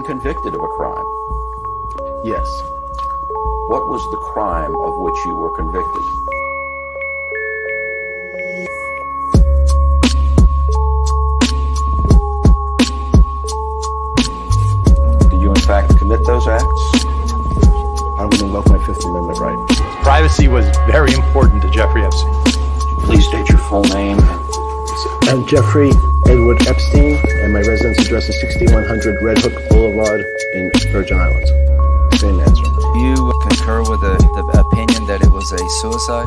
convicted of a crime? Yes. What was the crime of which you were convicted? Did you in fact commit those acts? I would invoke my Fifth Amendment right. Privacy was very important to Jeffrey Epstein. Please state your full name. I'm Jeffrey Edward Epstein, and my residence address is 6100 Red Hook Boulevard in Virgin Islands. Same answer. Do you concur with the opinion that it was a suicide?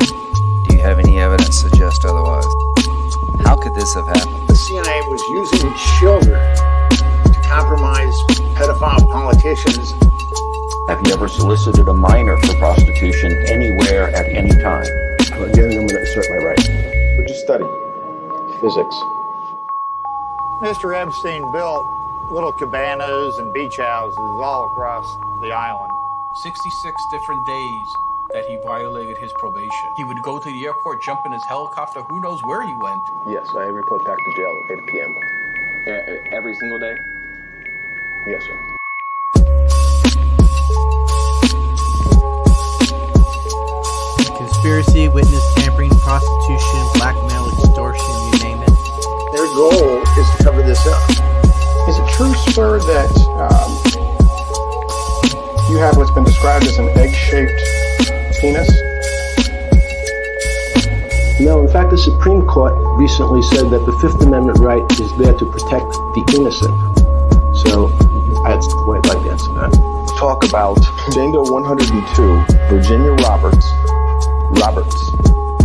Do you have any evidence to suggest otherwise? How could this have happened? The CIA was using children to compromise pedophile politicians. Have you ever solicited a minor for prostitution anywhere at any time? Again, I'm going to assert my right. What'd you study? Physics. Mr. Epstein built little cabanas and beach houses all across the island. 66 different days that he violated his probation. He would go to the airport, jump in his helicopter, who knows where he went. Yes, I report back to jail at 8 p.m. Every single day? Yes, sir. Conspiracy, witness tampering, prostitution, blackmail, extortion, you name it. Their goal is to cover this up. Is it true, sir, that you have what's been described as an egg-shaped penis? No, in fact, the Supreme Court recently said that the Fifth Amendment right is there to protect the innocent. So, that's the way I'd like to answer that. Talk about Jane Doe 102, Virginia Roberts.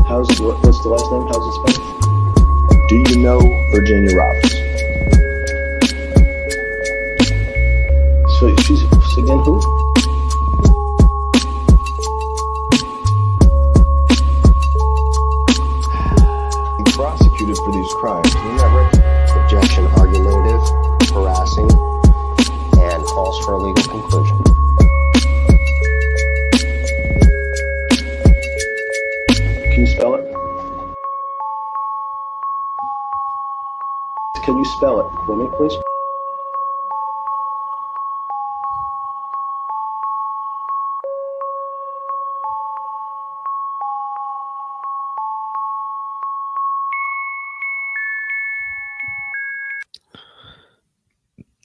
What's the last name? How's it spelled? Do you know Virginia Roberts? So she's again who? Prosecuted for these crimes, isn't that right? Objection, argumentative, harassing, and calls for a legal conclusion. Can you spell it? Can you spell it for me, please?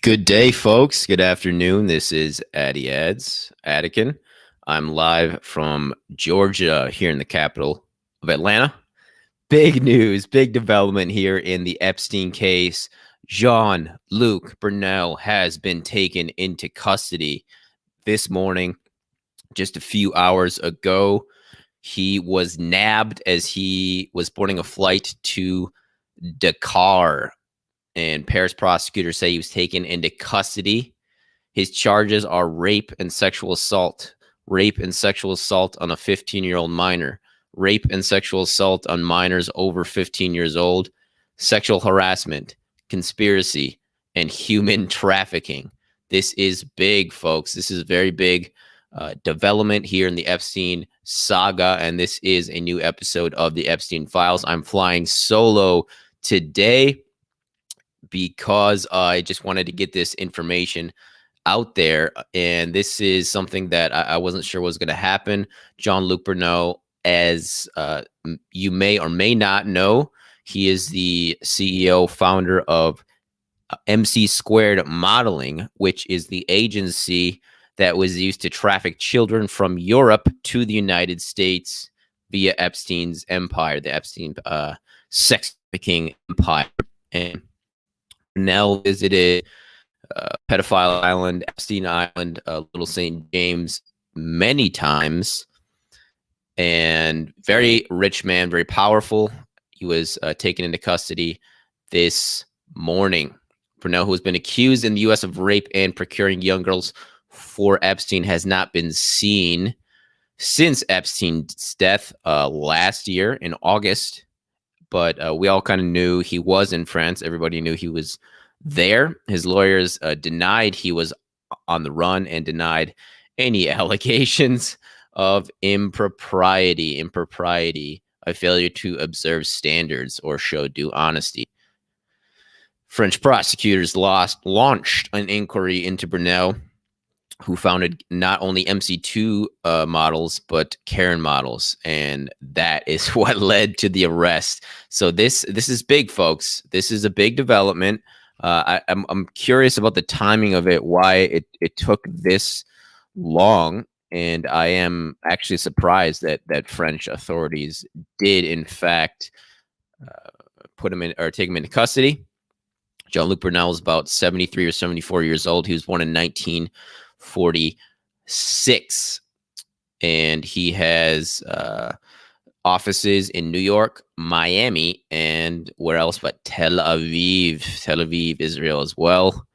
Good day, folks. Good afternoon. This is Addy Ads, Attican. I'm live from Georgia here in the capital of Atlanta. Big news, big development here in the Epstein case. Jean-Luc Brunel has been taken into custody this morning, just a few hours ago. He was nabbed as he was boarding a flight to Dakar, and Paris prosecutors say he was taken into custody. His charges are rape and sexual assault on a 15-year-old minor, rape and sexual assault on minors over 15 years old, sexual harassment, conspiracy, and human trafficking. This is big, folks. This is very big development here in the Epstein saga, and this is a new episode of the Epstein Files. I'm flying solo today because I just wanted to get this information out there. And this is something that I wasn't sure was going to happen. Jean-Luc Brunel, as you may or may not know, he is the CEO, founder of MC Squared Modeling, which is the agency that was used to traffic children from Europe to the United States via Epstein's empire, the Epstein sex trafficking empire. And Brunel visited Pedophile Island, Epstein Island, Little St. James many times, and very rich man, very powerful. He was taken into custody this morning. Brunel, who has been accused in the U.S. of rape and procuring young girls for Epstein, has not been seen since Epstein's death last year in August. But we all kind of knew he was in France. Everybody knew he was there. His lawyers denied he was on the run and denied any allegations of impropriety, a failure to observe standards or show due honesty. French prosecutors launched an inquiry into Brunel, who founded not only MC2 models, but Karen models. And that is what led to the arrest. So this is big, folks. This is a big development. I'm curious about the timing of it, why it took this long. And I am actually surprised that French authorities did, in fact, put him in or take him into custody. Jean-Luc Brunel is about 73 or 74 years old. He was born in 1946, and he has offices in New York, Miami, and where else but Tel Aviv, Israel as well,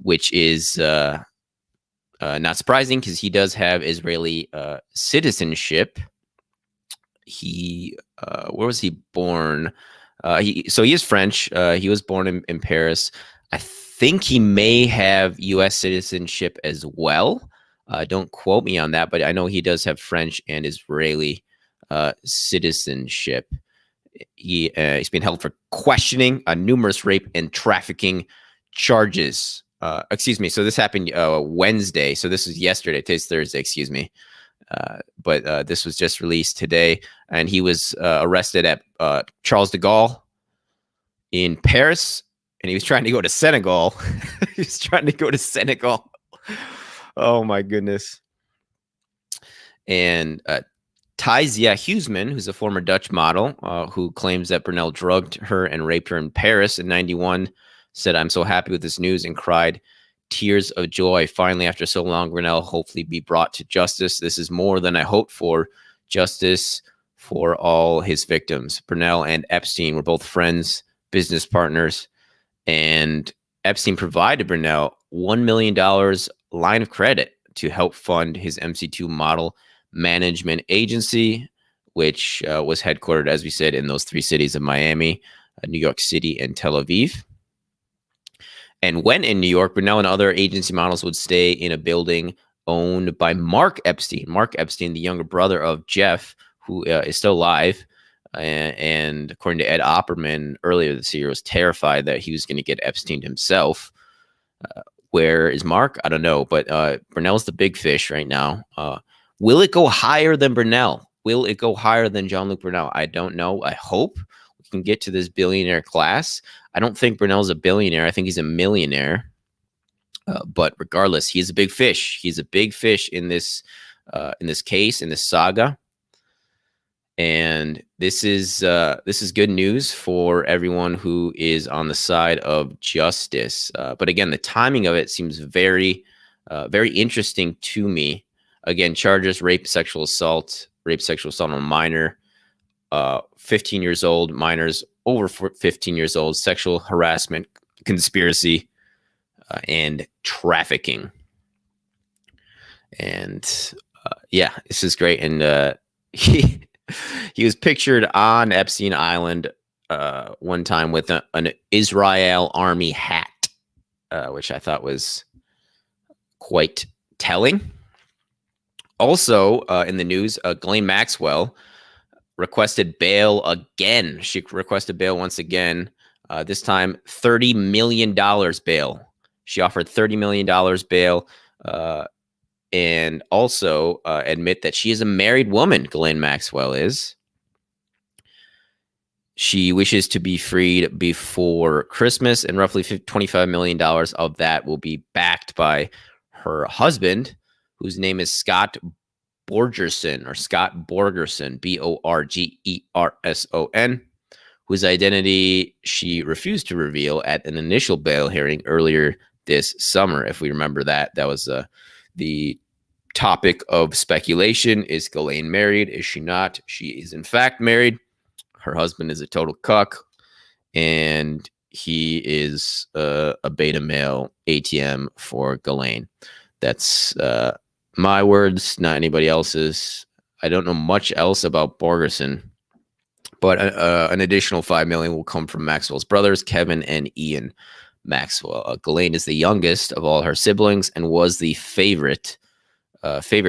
which is not surprising because he does have Israeli citizenship. He where was he born? He is French. He was born in Paris. I think he may have U.S. citizenship as well. Don't quote me on that, but I know he does have French and Israeli citizenship. He's been held for questioning on numerous rape and trafficking charges. Excuse me. So this happened Wednesday. So this is yesterday. Today's Thursday. Excuse me. But this was just released today, and he was arrested at Charles de Gaulle in Paris, and he was trying to go to Senegal. Oh my goodness. And Taisia Huisman, who's a former Dutch model who claims that Brunel drugged her and raped her in Paris in 91, said, "I'm so happy with this news," and cried tears of joy. Finally, after so long, Brunel hopefully be brought to justice. This is more than I hoped for. Justice for all his victims. Brunel and Epstein were both friends, business partners, and Epstein provided Brunel $1 million line of credit to help fund his MC2 model management agency, which was headquartered, as we said, in those three cities of Miami, New York City, and Tel Aviv. And when in New York, Brunel and other agency models would stay in a building owned by Mark Epstein. Mark Epstein, the younger brother of Jeff, who is still alive. And according to Ed Opperman, earlier this year, was terrified that he was going to get Epstein himself. Where is Mark? I don't know. But Brunel's the big fish right now. Will it go higher than Brunel? Will it go higher than Jean-Luc Brunel? I don't know. I hope we can get to this billionaire class. I don't think Brunel's a billionaire. I think he's a millionaire. But regardless, he's a big fish. He's a big fish in this case, in this saga. And this is good news for everyone who is on the side of justice. But again, the timing of it seems very interesting to me. Again, charges: rape, sexual assault on a minor, 15 years old, minors over 15 years old, sexual harassment, conspiracy, and trafficking. And yeah, this is great. And he was pictured on Epstein Island one time with an Israel Army hat, which I thought was quite telling. Also in the news, Ghislaine Maxwell requested bail again. She requested bail once again, this time $30 million bail. She offered $30 million bail and also admit that she is a married woman, Ghislaine Maxwell is. She wishes to be freed before Christmas, and roughly $25 million of that will be backed by her husband, whose name is Scott Borgerson, Borgerson, whose identity she refused to reveal at an initial bail hearing earlier this summer. If we remember that was the topic of speculation. Is Ghislaine married? Is she not? She is in fact married. Her husband is a total cuck, and he is a beta male ATM for Ghislaine. That's my words, not anybody else's. I don't know much else about Borgerson, but an additional $5 million will come from Maxwell's brothers, Kevin and Ian Maxwell. Ghislaine is the youngest of all her siblings and was the favorite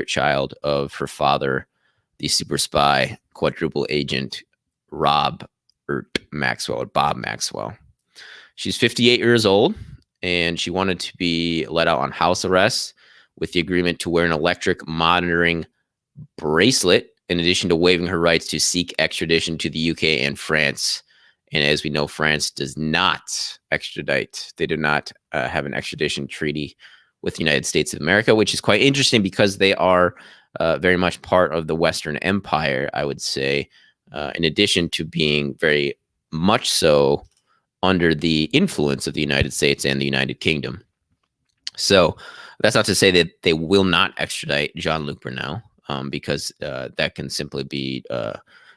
child of her father, the super spy, quadruple agent Bob Maxwell. She's 58 years old, and she wanted to be let out on house arrest with the agreement to wear an electric monitoring bracelet, in addition to waiving her rights to seek extradition to the UK and France. And as we know, France does not extradite. They do not have an extradition treaty with the United States of America, which is quite interesting because they are very much part of the Western Empire, I would say, in addition to being very much so under the influence of the United States and the United Kingdom. So that's not to say that they will not extradite Jean-Luc Brunel, because that can simply be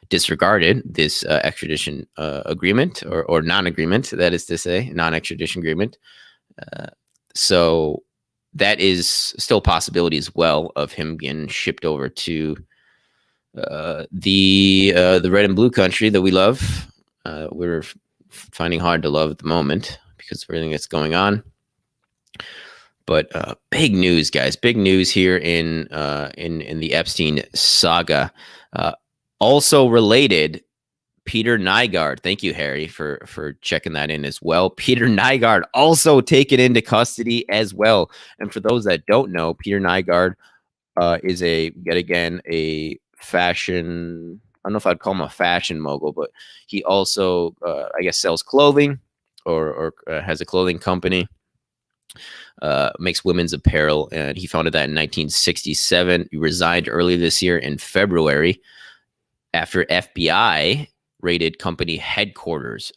disregarded, this extradition agreement or non-agreement, that is to say, non-extradition agreement. So that is still a possibility as well of him getting shipped over to the red and blue country that we love. We're finding hard to love at the moment because of everything that's going on. But big news, guys! Big news here in the Epstein saga. Also related, Peter Nygard. Thank you, Harry, for checking that in as well. Peter Nygard also taken into custody as well. And for those that don't know, Peter Nygard is yet again a fashion. I don't know if I'd call him a fashion mogul, but he also, I guess, sells clothing or has a clothing company. Makes women's apparel, and he founded that in 1967. He resigned earlier this year in February after FBI raided company headquarters,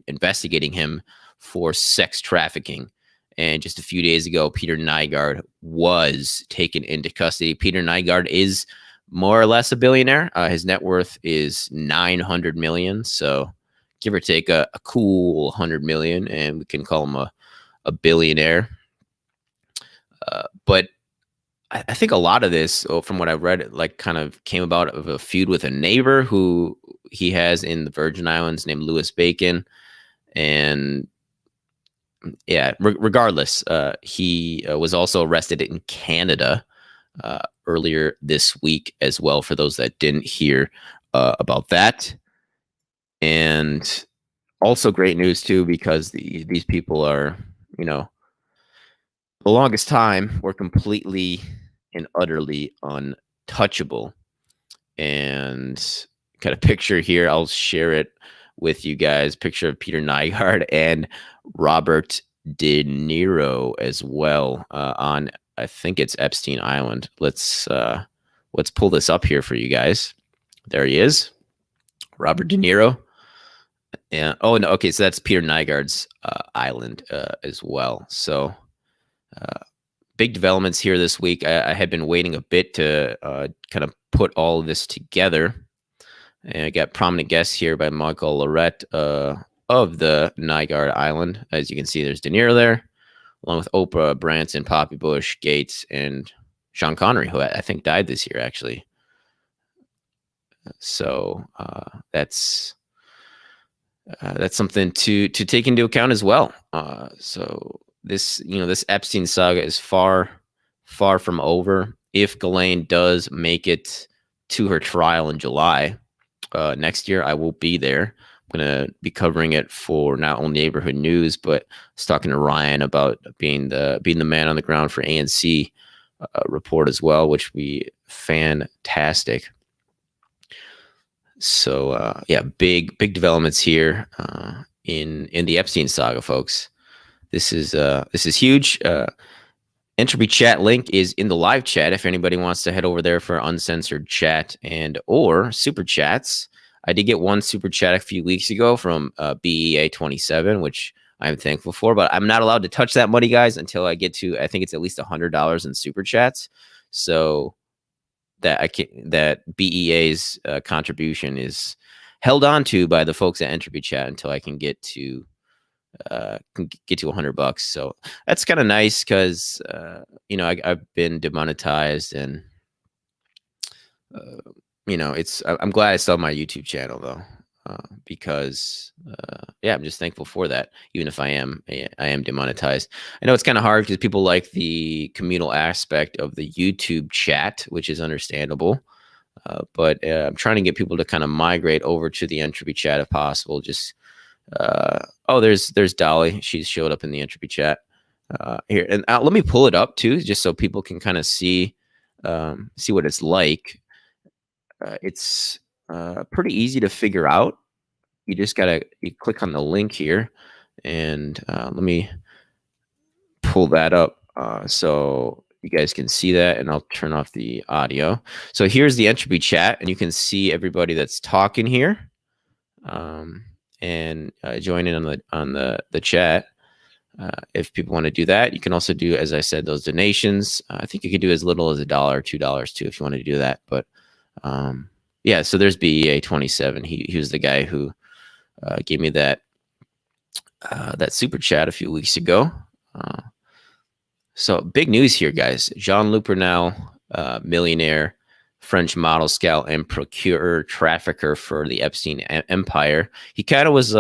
investigating him for sex trafficking. And just a few days ago, Peter Nygard was taken into custody. Peter Nygard is more or less a billionaire. His net worth is $900 million, so give or take a cool $100 million, and we can call him a billionaire. But I think a lot of this, from what I've read, like kind of came about of a feud with a neighbor who he has in the Virgin Islands named Louis Bacon. And yeah, regardless, he was also arrested in Canada earlier this week as well, for those that didn't hear about that. And also great news too, because these people are, you know, the longest time were completely and utterly untouchable. And got a picture here. I'll share it with you guys. Picture of Peter Nygard and Robert De Niro as well on, I think it's Epstein Island. Let's pull this up here for you guys. There he is, Robert De Niro. And oh no, okay, so that's Peter Nygard's island as well. So big developments here this week. I had been waiting a bit to kind of put all of this together. And I got prominent guests here by Michael Lorette of the Nygard Island. As you can see, there's De Niro there, along with Oprah, Branson, Poppy Bush, Gates, and Sean Connery, who I think died this year, actually. So that's something to take into account as well. So this Epstein saga is far from over. If Ghislaine does make it to her trial in July next year, I will be there. I'm going to be covering it for not only Neighborhood News, but I was talking to Ryan about being the man on the ground for ANC report as well, which would be fantastic. So yeah, big developments here in the Epstein saga, folks. This is huge. Entropy chat link is in the live chat if anybody wants to head over there for uncensored chat and or super chats. I did get one super chat a few weeks ago from BEA27, which I'm thankful for, but I'm not allowed to touch that money, guys, until I get to, I think it's at least $100 in super chats. So that BEA's contribution is held on to by the folks at Entropy Chat until I can get to $100. So that's kind of nice because I've been demonetized, and I'm glad I still have my YouTube channel though, because I'm just thankful for that. Even if I am demonetized, I know it's kind of hard because people like the communal aspect of the YouTube chat, which is understandable. But I'm trying to get people to kind of migrate over to the Entropy Chat if possible. Just Oh, there's Dolly. She's showed up in the entropy chat here, and let me pull it up too, just so people can kind of see what it's like. It's pretty easy to figure out. You just you click on the link here, and let me pull that up so you guys can see that, and I'll turn off the audio. So here's the entropy chat, and you can see everybody that's talking here. And join in on the chat if people want to do that. You can also do, as I said, those donations. I think you could do as little as $1 or $2 too if you want to do that. But yeah, so there's BEA 27. He was the guy who gave me that super chat a few weeks ago. So big news here, guys. Jean-Luc Brunel, millionaire, French model, scout, and procurer, trafficker for the Epstein empire. He kind of was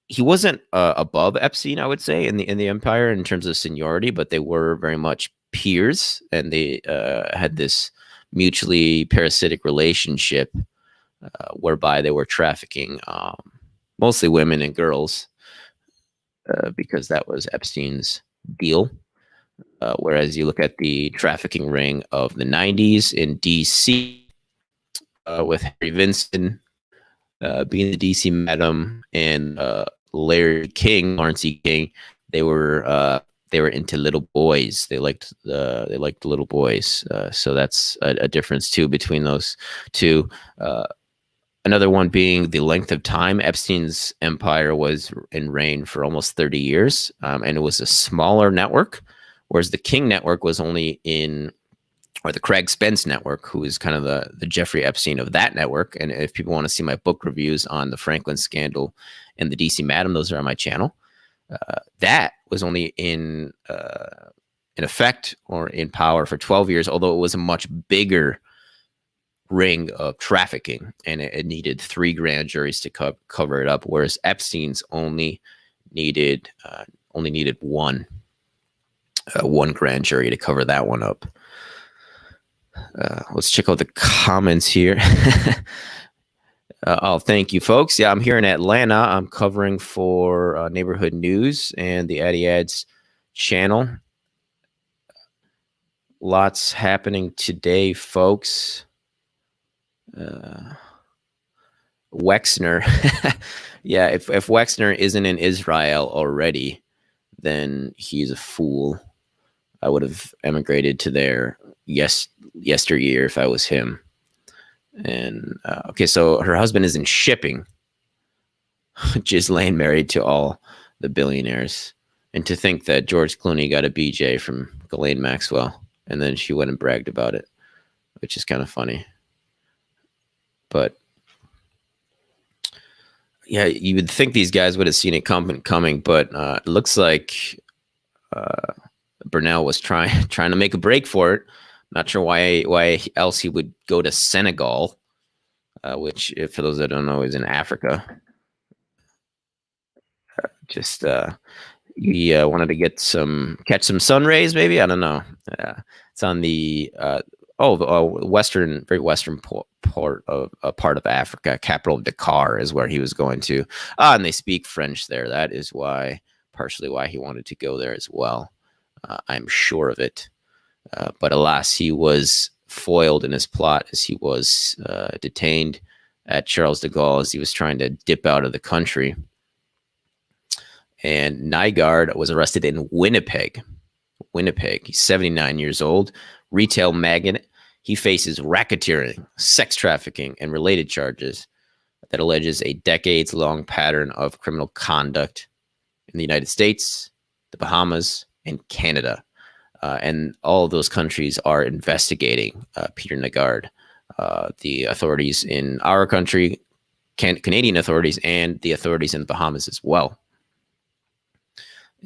he wasn't above Epstein, I would say, in the empire in terms of seniority, but they were very much peers, and they had this mutually parasitic relationship whereby they were trafficking mostly women and girls because that was Epstein's deal. Whereas you look at the trafficking ring of the 90s in D.C. With Harry Vincent being the D.C. Madam and Larry King, Lawrence E. King, they were into little boys. They liked little boys. So that's a difference too between those two. Another one being the length of time. Epstein's empire was in reign for almost 30 years, and it was a smaller network. Whereas the King network was only or the Craig Spence network, who is kind of the Jeffrey Epstein of that network. And if people want to see my book reviews on the Franklin scandal and the DC Madam, those are on my channel. That was only in effect or in power for 12 years, although it was a much bigger ring of trafficking, and it needed 3 grand juries to cover it up. Whereas Epstein's only needed one grand jury to cover that one up. Let's check out the comments here. Oh, thank you, folks. Yeah, I'm here in Atlanta. I'm covering for Neighborhood News and the Addy Ads channel. Lots happening today, folks. Wexner. Yeah, if Wexner isn't in Israel already, then he's a fool. I would have emigrated to there yesteryear if I was him. And okay, so her husband is in shipping. Ghislaine married to all the billionaires. And to think that George Clooney got a BJ from Ghislaine Maxwell, and then she went and bragged about it, which is kind of funny. But yeah, you would think these guys would have seen it coming, but it looks like Brunel was trying to make a break for it. Not sure why else he would go to Senegal, which, for those that don't know, is in Africa. He wanted to catch some sun rays, maybe. I don't know. It's on the very western part of Africa. Capital of Dakar is where he was going to. And they speak French there. That is partially why he wanted to go there as well. I'm sure of it. But alas, he was foiled in his plot as he was detained at Charles de Gaulle as he was trying to dip out of the country. And Nygard was arrested in Winnipeg. He's 79 years old, retail magnate. He faces racketeering, sex trafficking, and related charges that alleges a decades-long pattern of criminal conduct in the United States, the Bahamas, and Canada. And all of those countries are investigating Peter Nygard. The authorities in our country, Canadian authorities, and the authorities in the Bahamas as well.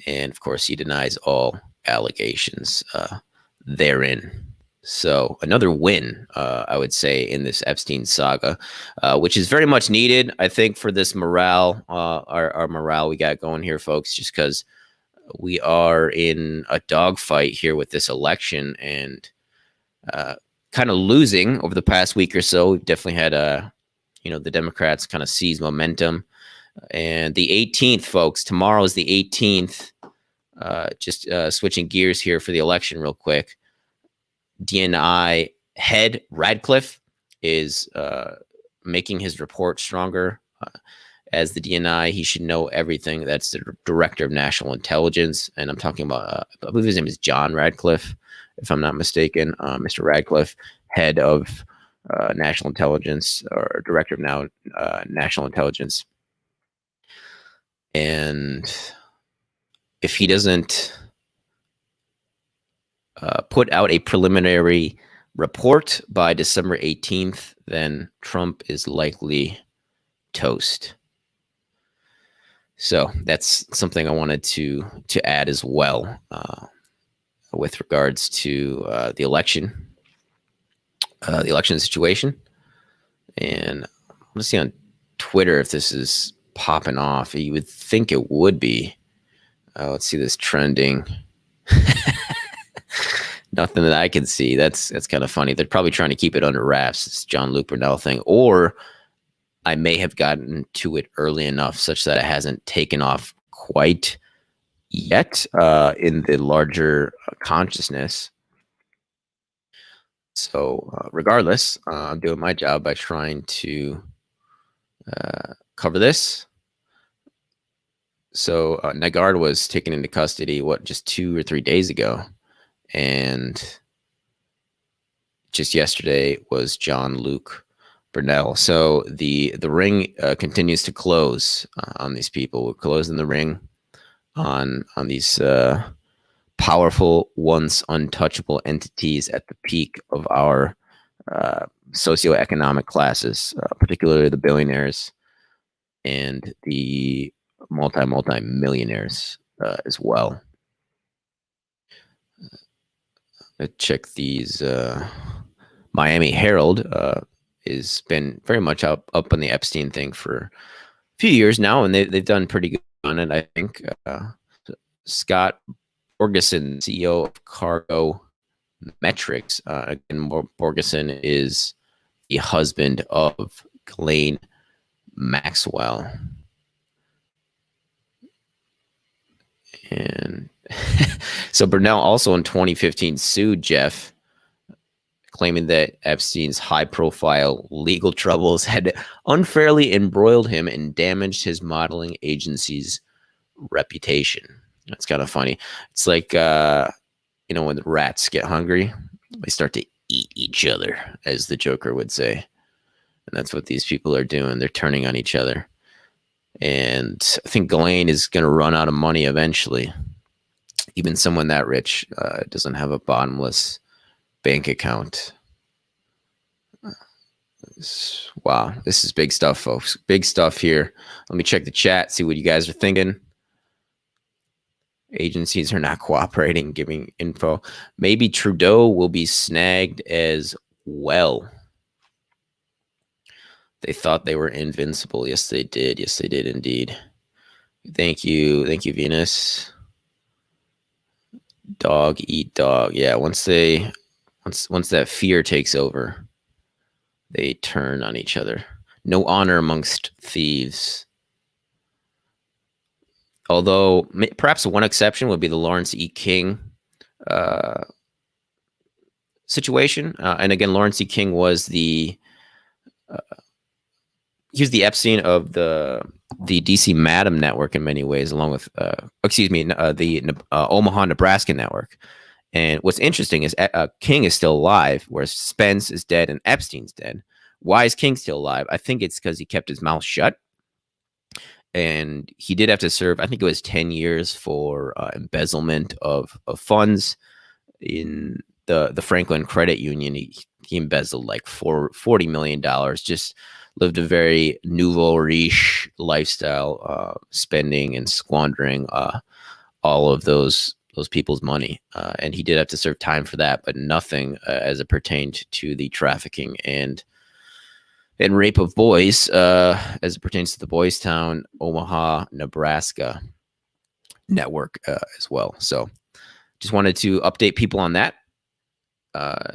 And of course, he denies all allegations therein. So another win, I would say, in this Epstein saga, which is very much needed, I think, for this morale, our morale we got going here, folks, just because we are in a dogfight here with this election and kind of losing over the past week or so. We've definitely had the Democrats kind of seize momentum And the 18th, folks, tomorrow is the 18th. Just switching gears here for the election real quick. DNI head Radcliffe is making his report stronger. As the DNI, he should know everything. That's the director of national intelligence. And I'm talking about, I believe his name is John Radcliffe, if I'm not mistaken. Mr. Radcliffe, head of national intelligence, or director of national intelligence. And if he doesn't put out a preliminary report by December 18th, then Trump is likely toast. So that's something I wanted to add as well with regards to the election situation. And let's see on Twitter if this is popping off. You would think it would be. Let's see this trending. Nothing that I can see. That's kind of funny. They're probably trying to keep it under wraps. It's John Luke Brunel thing, or I may have gotten to it early enough such that it hasn't taken off quite yet in the larger consciousness. So regardless, I'm doing my job by trying to cover this. So Nygard was taken into custody, just 2 or 3 days ago. And just yesterday was John Luke Brunel. So the ring continues to close on these people. We're closing the ring on these powerful, once untouchable entities at the peak of our socioeconomic classes, particularly the billionaires and the multi-millionaires as well. Check these. Miami Herald has been very much up on the Epstein thing for a few years now, and they've done pretty good on it, I think. Scott Borgeson, CEO of Cargo Metrics. Again, Borgeson is the husband of Ghislaine Maxwell. And so Brunel also in 2015 sued Jeff, claiming that Epstein's high-profile legal troubles had unfairly embroiled him and damaged his modeling agency's reputation. That's kind of funny. It's like, when the rats get hungry, they start to eat each other, as the Joker would say. And that's what these people are doing. They're turning on each other. And I think Ghislaine is going to run out of money eventually. Even someone that rich doesn't have a bottomless bank account. Wow, this is big stuff, folks. Big stuff here. Let me check the chat, see what you guys are thinking. Agencies are not cooperating, giving info. Maybe Trudeau will be snagged as well. They thought they were invincible. Yes, they did. Yes, they did indeed. Thank you. Thank you, Venus. Dog eat dog. Yeah, once that fear takes over, they turn on each other. No honor amongst thieves. Although perhaps one exception would be the Lawrence E. King situation. And again, Lawrence E. King was the Epstein of the DC Madam network in many ways, along with the Omaha, Nebraska network. And what's interesting is King is still alive, whereas Spence is dead and Epstein's dead. Why is King still alive? I think it's because he kept his mouth shut. And he did have to serve, I think it was 10 years for embezzlement of funds in the Franklin Credit Union. He embezzled like $40 million, just lived a very nouveau riche lifestyle, spending and squandering all of those people's money. And he did have to serve time for that, but nothing as it pertained to the trafficking and rape of boys as it pertains to the Boys Town, Omaha, Nebraska network as well. So just wanted to update people on that.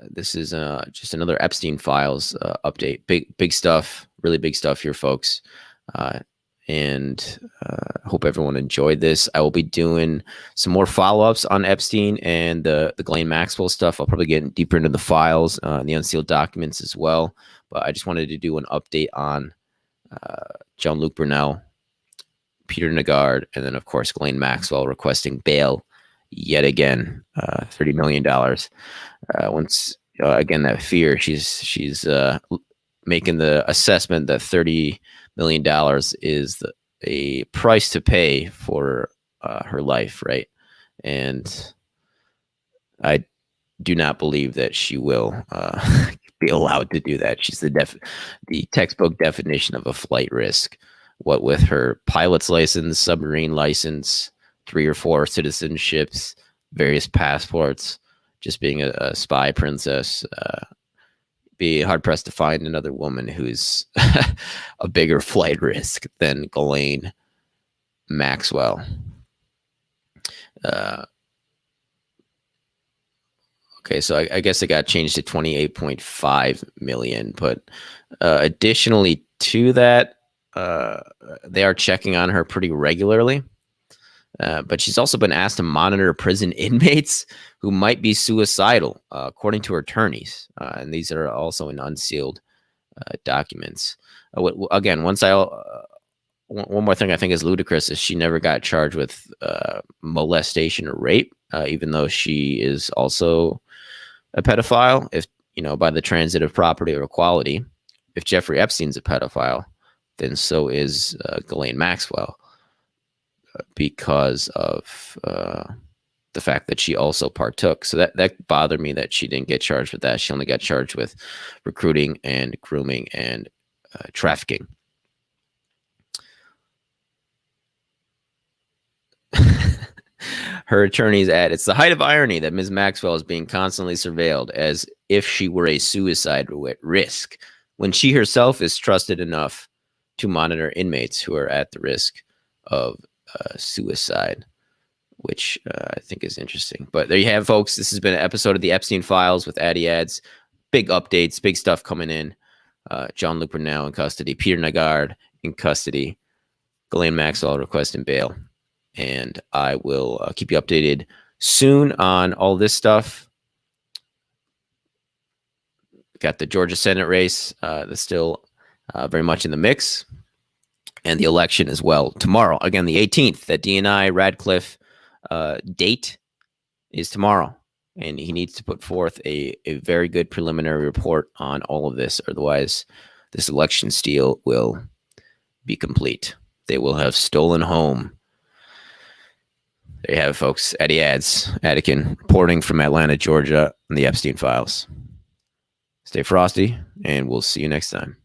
This is just another Epstein Files update. Big stuff, really big stuff here, folks. and hope everyone enjoyed this. I will be doing some more follow-ups on Epstein and the Ghislaine Maxwell stuff. I'll probably get deeper into the files, the unsealed documents as well. But I just wanted to do an update on Jean-Luc Brunel, Peter Nygard, and then, of course, Ghislaine Maxwell requesting bail yet again, $30 million. Once again, that fear, she's making the assessment that $30 million is a price to pay for her life, right? And I do not believe that she will be allowed to do that. She's the textbook definition of a flight risk. What with her pilot's license, submarine license, 3 or 4 citizenships, various passports, just being a spy princess, be hard pressed to find another woman who's a bigger flight risk than Ghislaine Maxwell. Okay, so I guess it got changed to 28.5 million, but additionally to that, they are checking on her pretty regularly. But she's also been asked to monitor prison inmates who might be suicidal, according to her attorneys. And these are also in unsealed documents. Again, one more thing I think is ludicrous is she never got charged with molestation or rape, even though she is also a pedophile. If by the transitive property of equality, if Jeffrey Epstein's a pedophile, then so is Ghislaine Maxwell. Because of the fact that she also partook. So that bothered me that she didn't get charged with that. She only got charged with recruiting and grooming and trafficking. Her attorneys add, it's the height of irony that Ms. Maxwell is being constantly surveilled as if she were a suicide risk, when she herself is trusted enough to monitor inmates who are at the risk of suicide, which I think is interesting. But there you have, folks. This has been an episode of the Epstein Files with Addy Ads. Big updates, big stuff coming in. Jean-Luc Brunel in custody, Peter Nygard in custody, Ghislaine Maxwell requesting bail. And I will keep you updated soon on all this stuff. Got the Georgia Senate race that's still very much in the mix. And the election as well tomorrow. Again, the 18th, that DNI Radcliffe date is tomorrow. And he needs to put forth a very good preliminary report on all of this. Otherwise, this election steal will be complete. They will have stolen home. There you have it, folks. Addy Ads, Attican, reporting from Atlanta, Georgia, on the Epstein Files. Stay frosty, and we'll see you next time.